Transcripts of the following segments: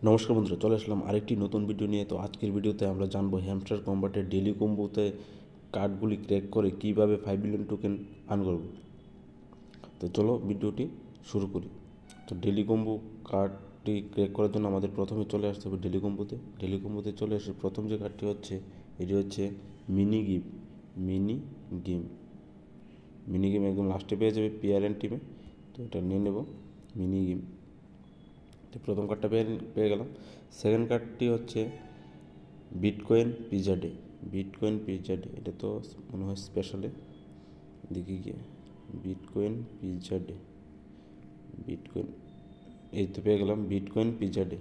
নমস্কার বন্ধুরা, চলে আসলাম আরেকটি নতুন ভিডিও নিয়ে। তো আজকের ভিডিওতে আমরা জানবো হ্যামস্টার কম্বাটের ডেলি কম্বোতে কার্ডগুলি ক্র্যাক করে কীভাবে 5 মিলিয়ন টোকেন আর্ন করব। তো চলো ভিডিওটি শুরু করি। তো ডেলি কম্বো কার্ডটি ক্র্যাক করার জন্য আমাদের প্রথমে চলে আসতে হবে ডেলি কম্বোতে চলে এসে প্রথম যে কার্ডটি হচ্ছে এটি হচ্ছে মিনি গেম একদম লাস্টে পেয়ে যাবে পিআরএন টিমে। তো এটা নিয়ে নেব মিনি গেম। তো প্রথম কার্ডটা পেয়ে গেলাম। সেকেন্ড কার্ডটি হচ্ছে বিটকয়েন পিজা ডে। এটা তো মনে হয় স্পেশালে, দেখি গিয়ে বিটকয়েন পিজা ডে। এই তো পেয়ে গেলাম বিটকয়েন পিজা ডে।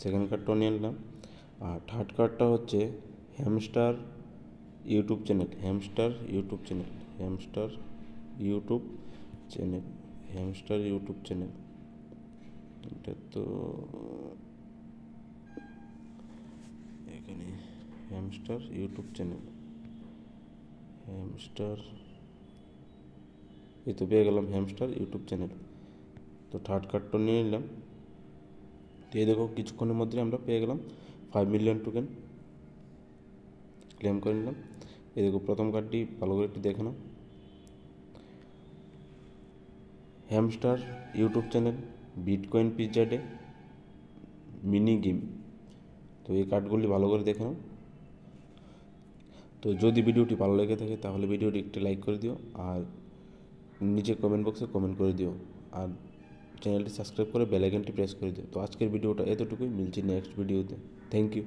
সেকেন্ড কার্ডটাও নিয়ে নিলাম। আর থার্ড কার্ডটা হচ্ছে হ্যামস্টার ইউটিউব চ্যানেল। এটা তো এখানে হ্যামস্টার ইউটিউব চ্যানেল, এই তো পেয়ে গেলাম হ্যামস্টার ইউটিউব চ্যানেল। তো থার্ড কার্ডটা নিয়ে নিলাম। তো এই দেখো কিছুক্ষণের মধ্যে আমরা পেয়ে গেলাম 5 মিলিয়ন টোকেন ক্লেম করে নিলাম। এই দেখো প্রথম কার্ডটি ভালো করে একটু দেখে নাও, hamster YouTube channel, bitcoin pizza day, mini game. তো এই কার্ডগুলি ভালো করে দেখে নাও। তো যদি ভিডিওটি ভালো লেগে থাকে তাহলে ভিডিওটি একটি লাইক করে দিও, আর নিচে কমেন্ট বক্সে কমেন্ট করে দিও, আর চ্যানেলটি সাবস্ক্রাইব করে বেল আইকনটি প্রেস করে দিও। তো আজকের ভিডিওটা এতটুকুই, মিলছি নেক্সট ভিডিওতে। Thank you.